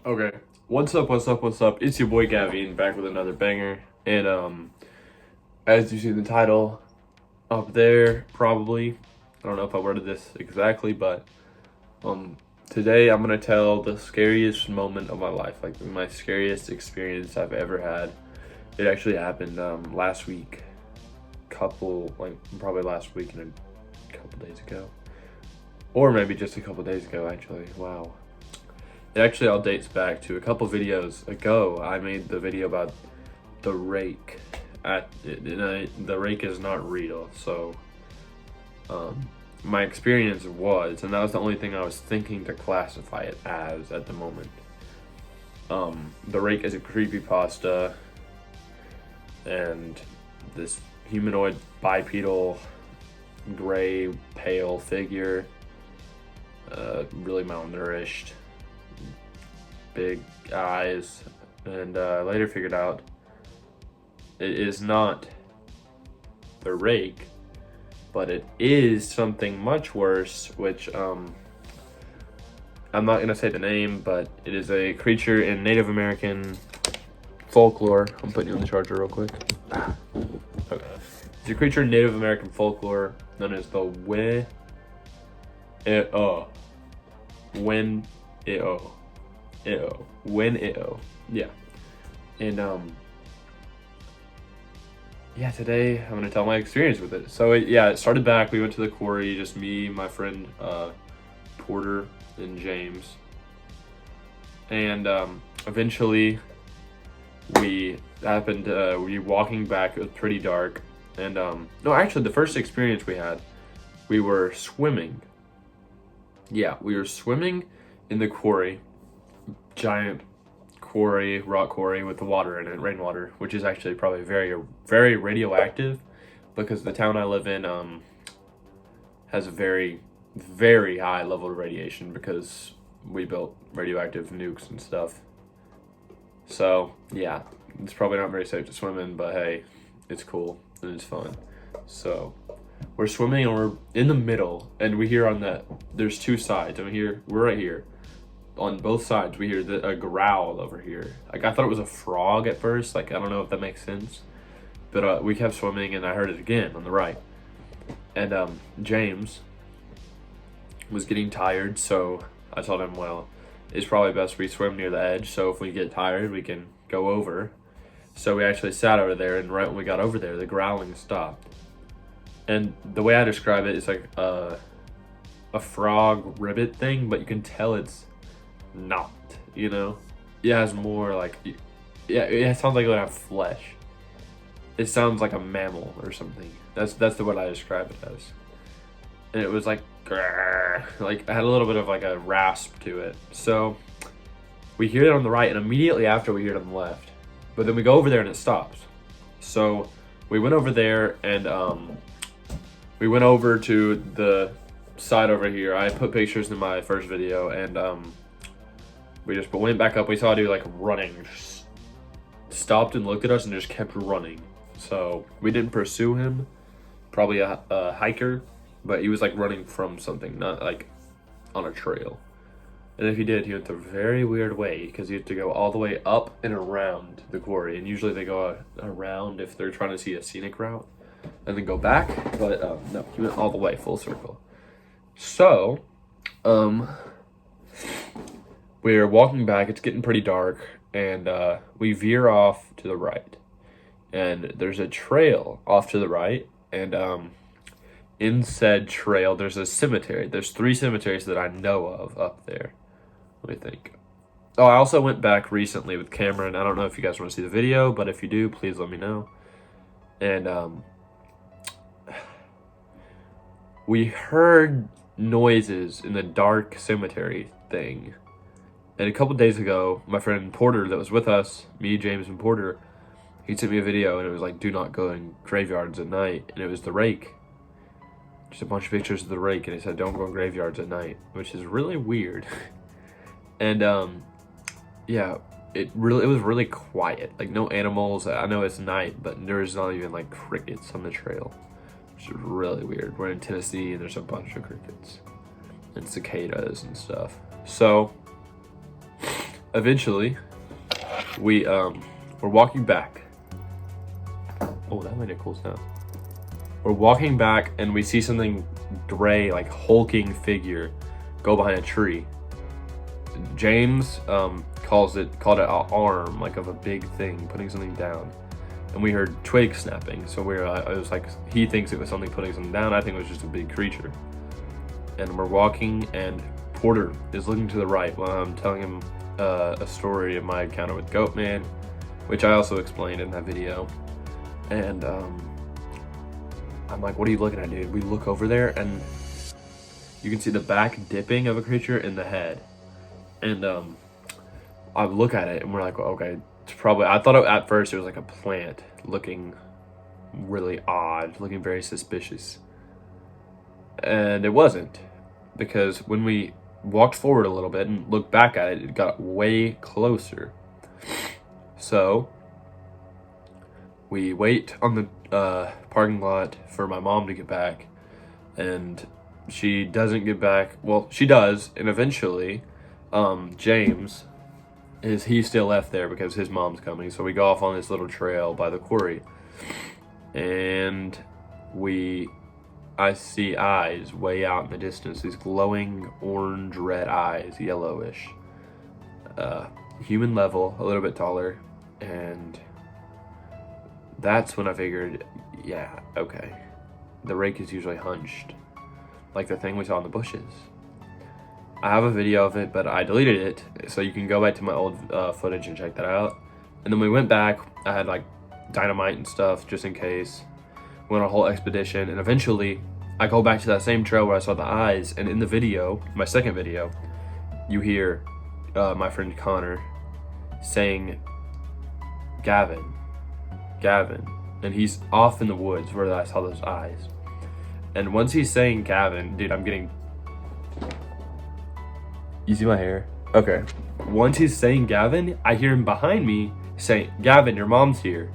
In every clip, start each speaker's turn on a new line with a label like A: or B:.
A: Okay. What's up, what's up, what's up? It's your boy Gavin back with another banger. And as you see the title up there, probably. I don't know if I worded this exactly, but today I'm gonna tell the scariest moment of my life, like my scariest experience I've ever had. It actually happened last week. Probably last week and a couple days ago. Or maybe just a couple days ago actually. Wow. It actually all dates back to a couple videos ago. I made the video about the rake. The rake is not real, so my experience was, and that was the only thing I was thinking to classify it as at the moment. The rake is a creepypasta, and this humanoid bipedal gray pale figure, really malnourished, big eyes, and I later figured out it is not the rake, but it is something much worse, which I'm not gonna say the name, but it is a creature in Native American folklore. I'm putting you on the charger real quick. Okay. It's a creature in Native American folklore known as the Wen-eo. Yeah. And yeah, today I'm gonna tell my experience with it. So it started back. We went to the quarry, just me, my friend Porter, and James. And eventually we were walking back. It was pretty dark. And no, actually the first experience we had, we were swimming. Yeah, we were swimming in the quarry, giant quarry, rock quarry with the water in it, rainwater, which is actually probably very, very radioactive because the town I live in has a very, very high level of radiation because we built radioactive nukes and stuff. So yeah, it's probably not very safe to swim in, but hey, it's cool and it's fun. So we're swimming and we're in the middle, and we hear there's two sides, and we're right here. On both sides, we hear a growl over here. Like, I thought it was a frog at first. Like, I don't know if that makes sense. But we kept swimming, and I heard it again on the right. And James was getting tired, so I told him, well, it's probably best we swim near the edge, so if we get tired, we can go over. So we actually sat over there, and right when we got over there, the growling stopped. And the way I describe it is like a frog ribbit thing, but you can tell it's not, it has more like, it sounds like it would have flesh. It sounds like a mammal or something. That's the what I describe it as. And it was like grrr, like it had a little bit of like a rasp to it. So we hear it on the right, and immediately after we hear it on the left, but then we go over there and it stops. So we went over there, and we went over to the side over here. I put pictures in my first video, and we just went back up. We saw a dude like running, just stopped and looked at us and just kept running. So we didn't pursue him, probably a hiker, but he was like running from something, not like on a trail. And if he did, he went a very weird way because you have to go all the way up and around the quarry. And usually they go around if they're trying to see a scenic route and then go back. But no, he went all the way, full circle. So, we're walking back. It's getting pretty dark, and we veer off to the right. And there's a trail off to the right, and in said trail, there's a cemetery. There's 3 cemeteries that I know of up there. Let me think. Oh, I also went back recently with Cameron. I don't know if you guys want to see the video, but if you do, please let me know. And we heard noises in the dark cemetery thing. And a couple days ago, my friend Porter that was with us, me, James, and Porter, he sent me a video, and it was like, do not go in graveyards at night. And it was the rake. Just a bunch of pictures of the rake, and he said, don't go in graveyards at night, which is really weird. And yeah, it was really quiet. Like, no animals. I know it's night, but there's not even like crickets on the trail, which is really weird. We're in Tennessee, and there's a bunch of crickets and cicadas and stuff. So eventually, we're walking back. Oh, that made it cool sound. We're walking back and we see something gray, like hulking figure, go behind a tree. James called it an arm, like of a big thing putting something down, and we heard twigs snapping. So it was like he thinks it was something putting something down. I think it was just a big creature. And we're walking, and Porter is looking to the right while I'm telling him a story of my encounter with Goatman, which I also explained in that video. And I'm like, "What are you looking at, dude?" We look over there, and you can see the back dipping of a creature in the head. And I look at it, and we're like, well, okay, it's probably. I thought at first it was like a plant looking really odd, looking very suspicious. And it wasn't, because when we walked forward a little bit and looked back at it, it got way closer. So we wait on the parking lot for my mom to get back, and she doesn't get back. Well, she does, and eventually James he's still left there because his mom's coming. So we go off on this little trail by the quarry, and I see eyes way out in the distance, these glowing orange red eyes, yellowish, human level, a little bit taller. And that's when I figured, yeah, okay, the rake is usually hunched, like the thing we saw in the bushes. I have a video of it, but I deleted it, so you can go back to my old footage and check that out. And then we went back. I had like dynamite and stuff just in case. Went on a whole expedition, and eventually I go back to that same trail where I saw the eyes. And in the video, my second video, you hear my friend Connor saying Gavin, and he's off in the woods where I saw those eyes. And once he's saying Gavin, dude, I'm getting. You see my hair? Okay. Once he's saying Gavin, I hear him behind me saying, "Gavin, your mom's here."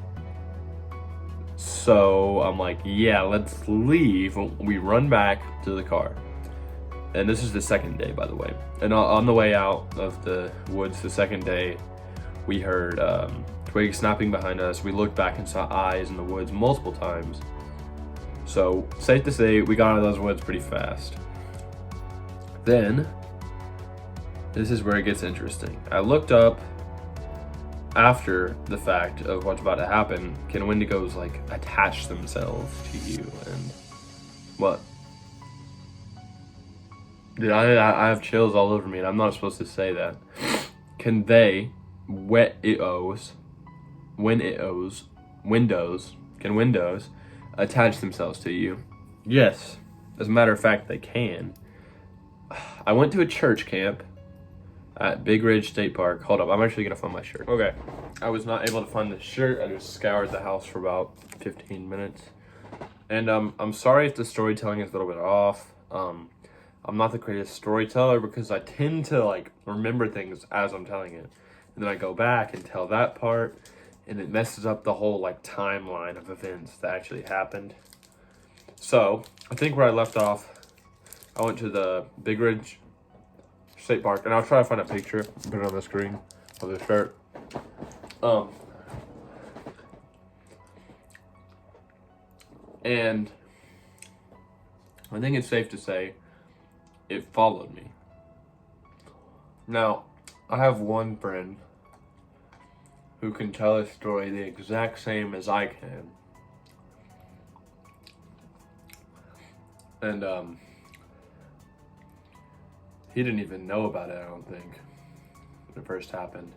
A: So I'm like, yeah, let's leave. We run back to the car. And this is the second day, by the way. And on the way out of the woods the second day, we heard twigs snapping behind us. We looked back and saw eyes in the woods multiple times. So safe to say, we got out of those woods pretty fast. Then, this is where it gets interesting. I looked up after the fact of what's about to happen. Can Wendigos like attach themselves to you? And what? Dude, I have chills all over me, and I'm not supposed to say that. Can they, windows, can windows attach themselves to you? Yes. As a matter of fact, they can. I went to a church camp at Big Ridge State Park. Hold up, I'm actually gonna find my shirt. Okay, I was not able to find the shirt. I just scoured the house for about 15 minutes. And I'm sorry if the storytelling is a little bit off. I'm not the greatest storyteller because I tend to like remember things as I'm telling it. And then I go back and tell that part, and it messes up the whole like timeline of events that actually happened. So I think where I left off, I went to the Big Ridge State Park, and I'll try to find a picture, put it on the screen of the shirt. And I think it's safe to say it followed me. Now, I have one friend who can tell a story the exact same as I can. And he didn't even know about it, I don't think, when it first happened.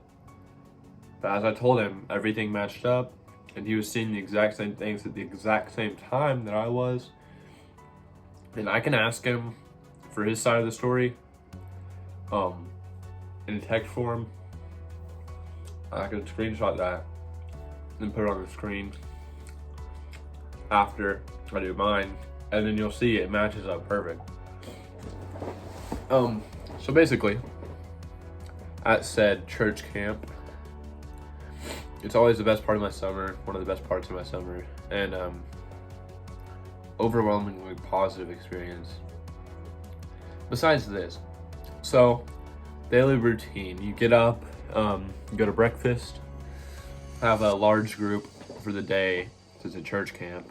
A: But as I told him, everything matched up, and he was seeing the exact same things at the exact same time that I was. And I can ask him for his side of the story in text form. I could screenshot that and put it on the screen after I do mine, and then you'll see it matches up perfect. So basically, at said church camp, it's always the best part of my summer, one of the best parts of my summer, and overwhelmingly positive experience. Besides this, so daily routine. You get up, go to breakfast, have a large group for the day. It's a church camp.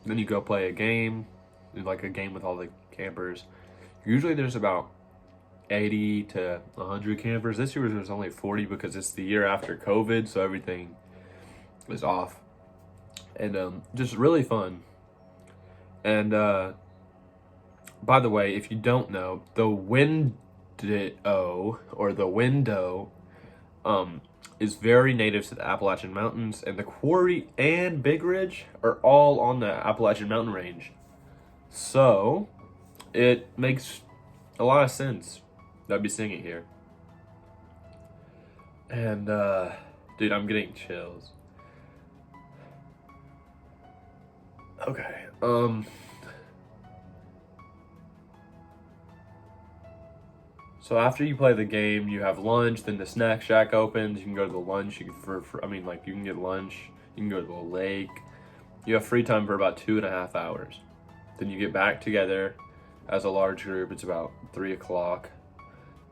A: Then you go play a game, like a game with all the campers. Usually there's about 80 to 100 campers. This year there's only 40 because it's the year after COVID, so everything is off. And just really fun. And by the way, if you don't know, the Wendigo or the window is very native to the Appalachian Mountains, and the quarry and Big Ridge are all on the Appalachian Mountain Range. So it makes a lot of sense that I'd be seeing it here. And dude, I'm getting chills. Okay. So after you play the game, you have lunch. Then the snack shack opens. You can go to the lunch. You can get lunch. You can go to the lake. You have free time for about 2.5 hours. Then you get back together as a large group. It's about 3 o'clock.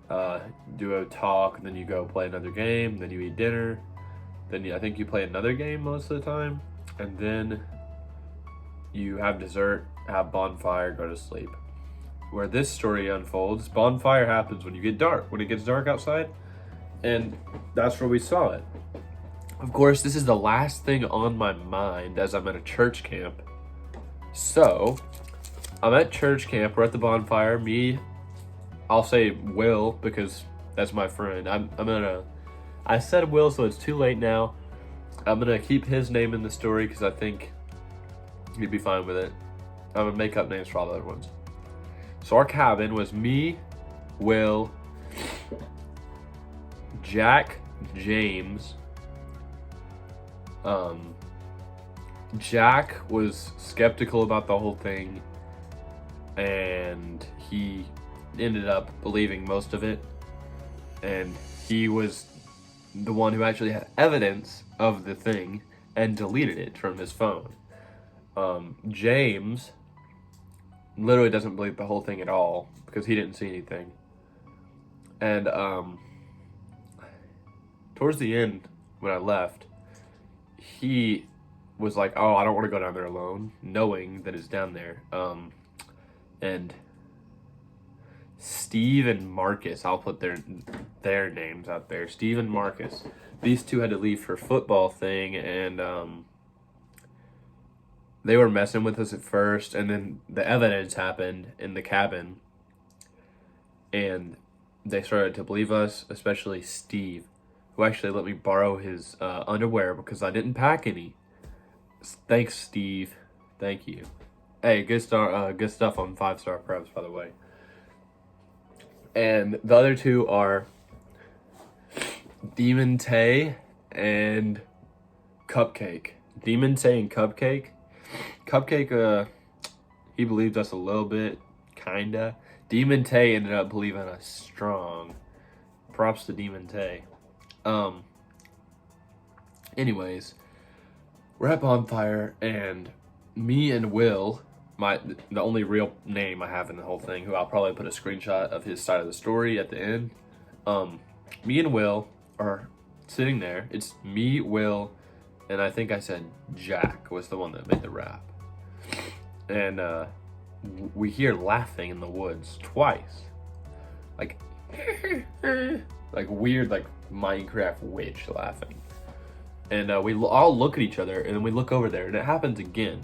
A: Do a talk. Then you go play another game. Then you eat dinner. Then I think you play another game most of the time, and then you have dessert, have bonfire, go to sleep. Where this story unfolds, bonfire happens when it gets dark outside, and that's where we saw it. Of course, this is the last thing on my mind as I'm at a church camp. So, I'm at church camp, we're at the bonfire, I'll say Will, because that's my friend. I said Will, so it's too late now. I'm gonna keep his name in the story because I think he'd be fine with it. I'm gonna make up names for all the other ones. So our cabin was me, Will, Jack, James. Jack was skeptical about the whole thing, and he ended up believing most of it. And he was the one who actually had evidence of the thing and deleted it from his phone. James literally doesn't believe the whole thing at all because he didn't see anything. And towards the end, when I left, he was like, "Oh, I don't want to go down there alone," knowing that it's down there. And Steve and Marcus, I'll put their names out there. Steve and Marcus, these two had to leave for a football thing, and they were messing with us at first, and then the evidence happened in the cabin, and they started to believe us, especially Steve, who actually let me borrow his underwear because I didn't pack any. Thanks, Steve. Thank you. Hey, good stuff on 5-star preps, by the way. And the other two are Demon Tay and Cupcake. Demon Tay and Cupcake. Cupcake, he believed us a little bit, kinda. Demon Tay ended up believing us strong. Props to Demon Tay. Anyways, we're at bonfire, and me and Will, the only real name I have in the whole thing, who I'll probably put a screenshot of his side of the story at the end. Me and Will are sitting there. It's me, Will, and I think I said Jack was the one that made the rap. And we hear laughing in the woods twice. Like, like weird, like Minecraft witch laughing. And we all look at each other, and then we look over there, and it happens again.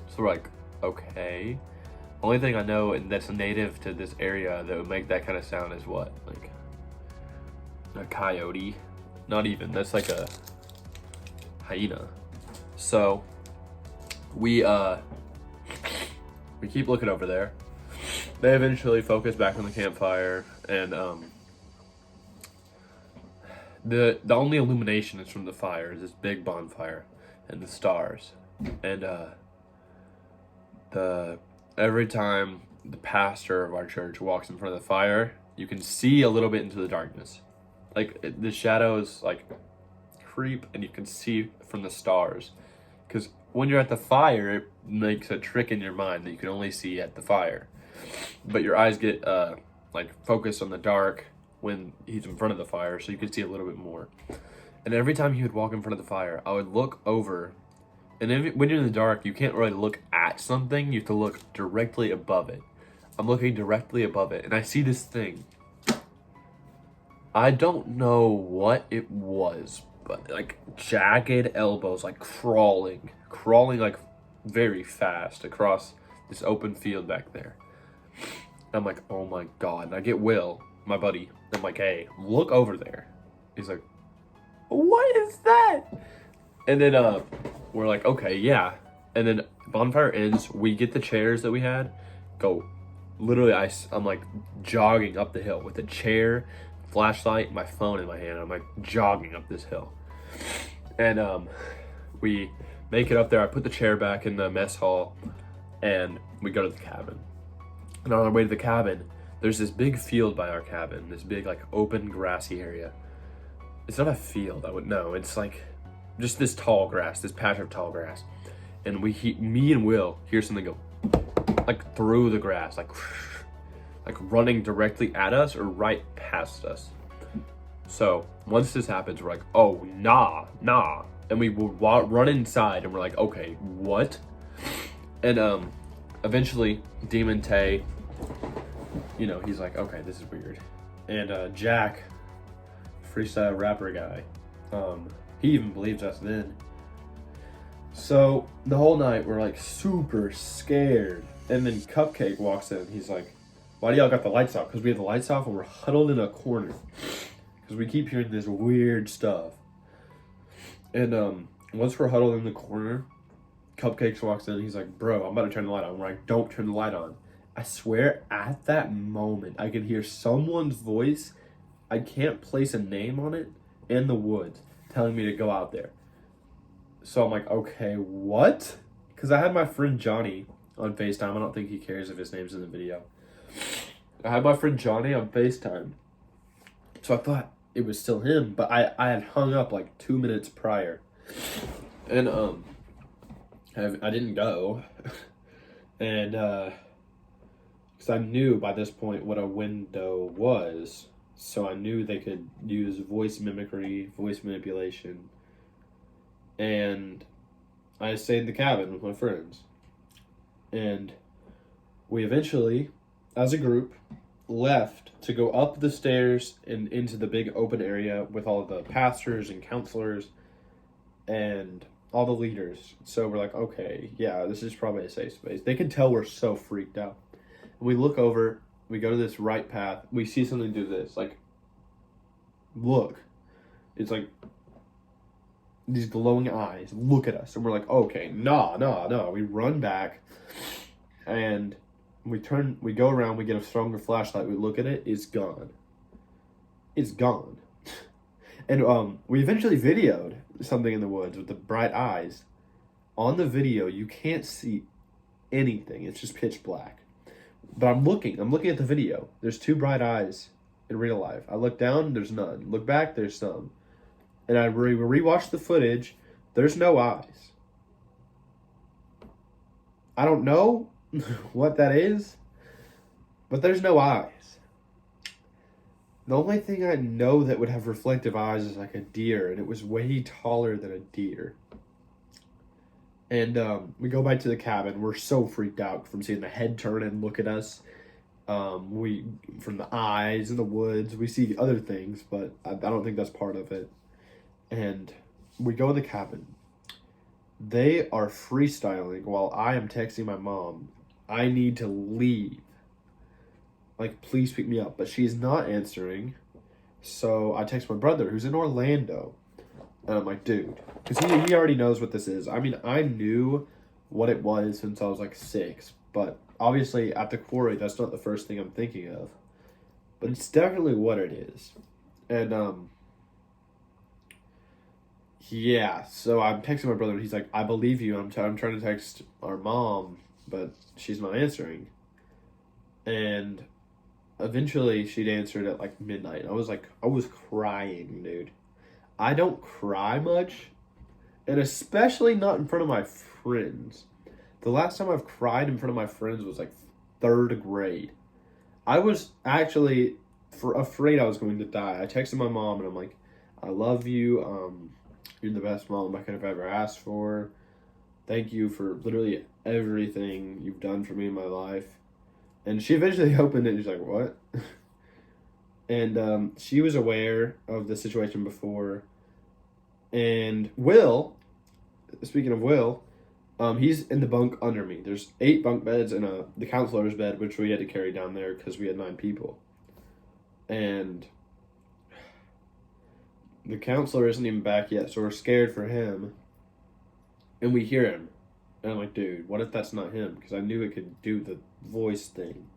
A: So we're like, okay. Only thing I know that's native to this area that would make that kind of sound is what? Like a coyote? Not even. That's like a hyena. So we keep looking over there. They eventually focus back on the campfire, and the only illumination is from the fire, is this big bonfire and the stars. And every time the pastor of our church walks in front of the fire, you can see a little bit into the darkness. Like the shadows like creep, and you can see from the stars. Because when you're at the fire, it makes a trick in your mind that you can only see at the fire. But your eyes get like focus on the dark when he's in front of the fire, so you could see a little bit more. And every time he would walk in front of the fire, I would look over. And when you're in the dark, you can't really look at something. You have to look directly above it. I'm looking directly above it, and I see this thing. I don't know what it was, but like jagged elbows, like crawling like very fast across this open field back there. And I'm like, oh my God. And I get Will, my buddy. I'm like, hey, look over there. He's like, what is that? And then we're like, okay, yeah. And then bonfire ends. We get the chairs that we had. Go. Literally, I'm like jogging up the hill with a chair, flashlight, my phone in my hand. I'm like jogging up this hill. And we make it up there. I put the chair back in the mess hall. And we go to the cabin. And on our way to the cabin, there's this big field by our cabin. This big, like, open, grassy area. It's not a field, I would know. It's like just this tall grass, this patch of tall grass. And me and Will hear something go, like, through the grass, like running directly at us or right past us. So once this happens, we're like, oh, nah. And we will run inside, and we're like, okay, what? And eventually, Demon Tay, you know, he's like, okay, this is weird. And Jack, freestyle rapper guy, he even believes us then. So the whole night we're like super scared. And then Cupcake walks in. He's like, why do y'all got the lights off? Because we have the lights off and we're huddled in a corner. Because we keep hearing this weird stuff. And once we're huddled in the corner, Cupcakes walks in and he's like, bro, I'm about to turn the light on. We're like, don't turn the light on. I swear at that moment, I could hear someone's voice. I can't place a name on it, in the woods, telling me to go out there. So I'm like, okay, what? Because I had my friend Johnny on FaceTime. I don't think he cares if his name's in the video. I had my friend Johnny on FaceTime. So I thought it was still him, but I had hung up like 2 minutes prior. And I didn't go. And because I knew by this point what a window was. So I knew they could use voice mimicry, voice manipulation. And I stayed in the cabin with my friends. And we eventually, as a group, left to go up the stairs and into the big open area with all the pastors and counselors and all the leaders. So we're like, okay, yeah, this is probably a safe space. They can tell we're so freaked out. And we look over, we go to this right path, we see something do this, like, look. It's like these glowing eyes look at us, and we're like, okay, no. We run back, and we go around, we get a stronger flashlight, we look at it, it's gone. And we eventually videoed something in the woods with the bright eyes. On the video, you can't see anything. It's just pitch black. But I'm looking at the video. There's 2 bright eyes in real life. I look down, there's none. Look back, there's some. And I rewatched the footage, there's no eyes. I don't know what that is, but there's no eyes. The only thing I know that would have reflective eyes is like a deer, and it was way taller than a deer. And we go back to the cabin. We're so freaked out from seeing the head turn and look at us. From the eyes in the woods, we see other things, but I don't think that's part of it. And we go in the cabin. They are freestyling while I am texting my mom. I need to leave. Like, please pick me up. But she's not answering. So I text my brother, who's in Orlando. And I'm like, dude. Because he already knows what this is. I mean, I knew what it was since I was like 6. But obviously, at the quarry, that's not the first thing I'm thinking of. But it's definitely what it is. And, yeah. So I'm texting my brother, and he's like, I believe you. I'm trying to text our mom, but she's not answering. And eventually, she'd answered at like midnight. I was crying, dude. I don't cry much, and especially not in front of my friends. The last time I've cried in front of my friends was like 3rd grade.
B: I was actually afraid I was going to die. I texted my mom and I'm like, I love you. You're the best mom I could have ever asked for. Thank you for literally everything you've done for me in my life. And she eventually opened it and she's like, what? And she was aware of the situation before. And Will, speaking of Will, he's in the bunk under me. There's 8 bunk beds and the counselor's bed, which we had to carry down there because we had 9 people. And the counselor isn't even back yet, so we're scared for him. And we hear him. And I'm like, dude, what if that's not him? Because I knew it could do the voice thing.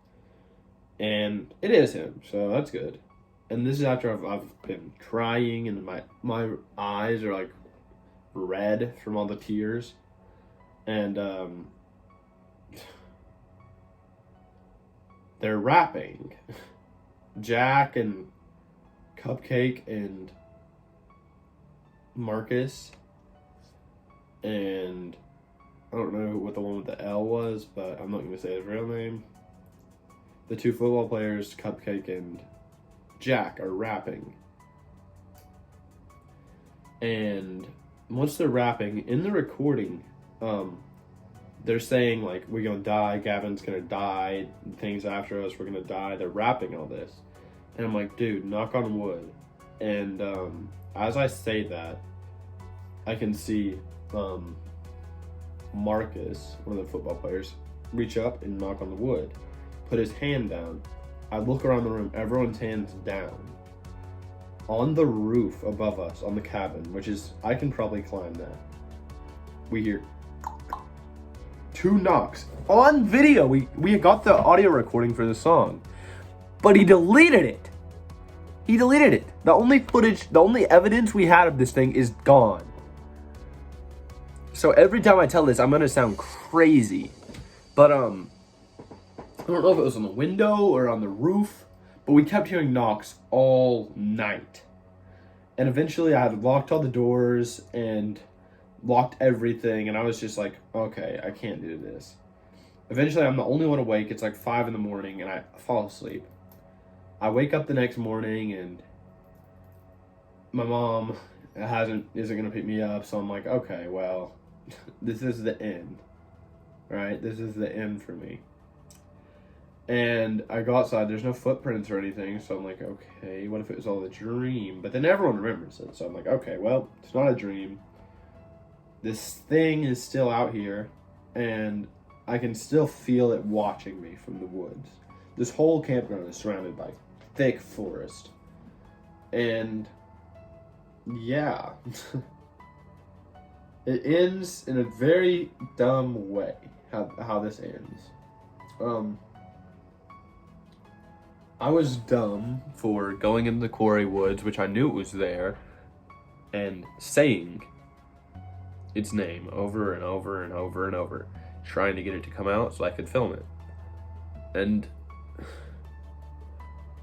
B: And it is him, so that's good. And this is after I've been crying and my eyes are like red from all the tears. And they're rapping. Jack and Cupcake and Marcus and I don't know what the one with the L was, but I'm not going to say his real name. The 2 football players, Cupcake and Jack, are rapping. And once they're rapping, in the recording, they're saying, like, we're going to die, Gavin's going to die, things after us, we're going to die. They're rapping all this. And I'm like, dude, knock on wood. And as I say that, I can see Marcus, one of the football players, reach up and knock on the wood, put his hand down. I look around the room, everyone's hands down. On the roof above us, on the cabin, which is, I can probably climb that. We hear 2 knocks. On video, we got the audio recording for the song, but he deleted it. He deleted it. The only footage, the only evidence we had of this thing is gone. So every time I tell this, I'm gonna sound crazy. But I don't know if it was on the window or on the roof, but we kept hearing knocks all night. And eventually I had locked all the doors and locked everything, and I was just like, okay, I can't do this. Eventually I'm the only one awake. It's like 5 in the morning and I fall asleep. I wake up the next morning and my mom isn't gonna pick me up, so I'm like, okay, well, this is the end, right? This is the end for me. And I go outside, there's no footprints or anything, so I'm like, okay, what if it was all a dream? But then everyone remembers it, so I'm like, okay, well, it's not a dream. This thing is still out here, and I can still feel it watching me from the woods. This whole campground is surrounded by thick forest. And yeah. It ends in a very dumb way, how this ends. I was dumb for going into the quarry woods, which I knew it was there, and saying its name over and over and over and over, trying to get it to come out so I could film it. And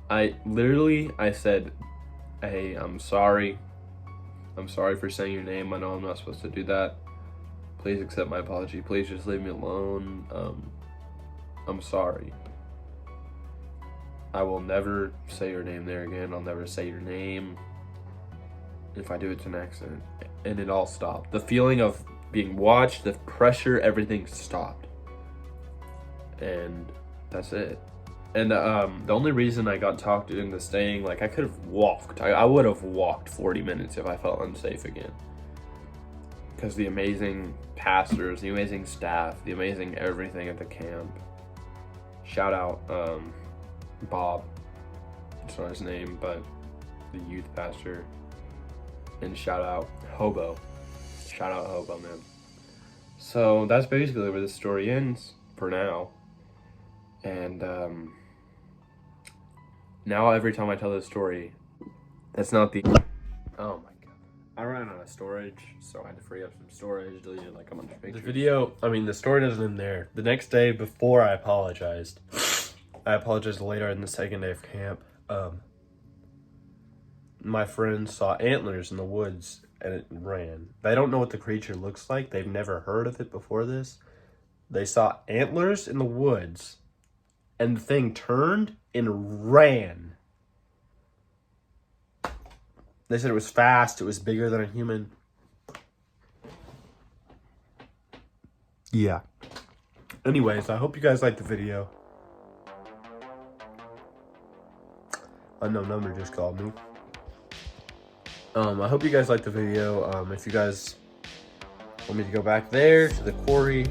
B: I said, hey, I'm sorry. I'm sorry for saying your name. I know I'm not supposed to do that. Please accept my apology. Please just leave me alone. I'm sorry. I will never say your name there again. I'll never say your name. If I do, it's an accident. And it all stopped. The feeling of being watched, the pressure, everything stopped. And that's it. And the only reason I got talked into staying, like, I could have walked. I would have walked 40 minutes if I felt unsafe again. Because the amazing pastors, the amazing staff, the amazing everything at the camp. Shout out Bob. That's not his name, but the youth pastor. And shout out Hobo. Shout out Hobo, man. So that's basically where the story ends for now. And now every time I tell this story, that's not the... Oh my god. I ran out of storage, so I had to free up some storage, deleted like a bunch of pictures. The story doesn't end there. The next day before I apologized later in the second day of camp. My friends saw antlers in the woods and it ran. They don't know what the creature looks like. They've never heard of it before this. They saw antlers in the woods and the thing turned and ran. They said it was fast, it was bigger than a human. Yeah. Anyways, I hope you guys liked the video. Unknown number just called me. I hope you guys liked the video. If you guys want me to go back there to the quarry,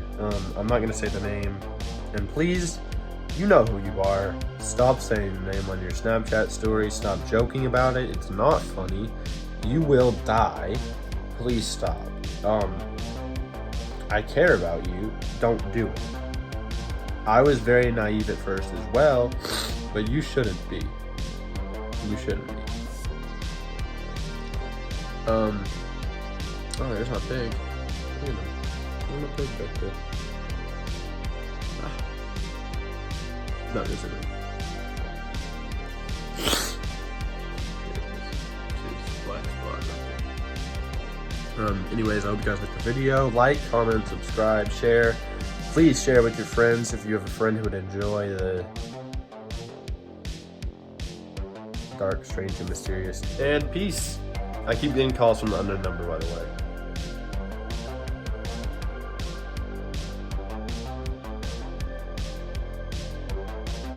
B: I'm not gonna say the name. And please, you know who you are. Stop saying the name on your Snapchat story. Stop joking about it. It's not funny. You will die. Please stop. I care about you. Don't do it. I was very naive at first as well, but you shouldn't be. You shouldn't be. Oh, there's my pig. Look at him. Look at my pig back there. No, this isn't. Anyways, I hope you guys liked the video. Like, comment, subscribe, share. Please share with your friends if you have a friend who would enjoy the dark, strange, and mysterious. And peace. I keep getting calls from the unknown number, by the way.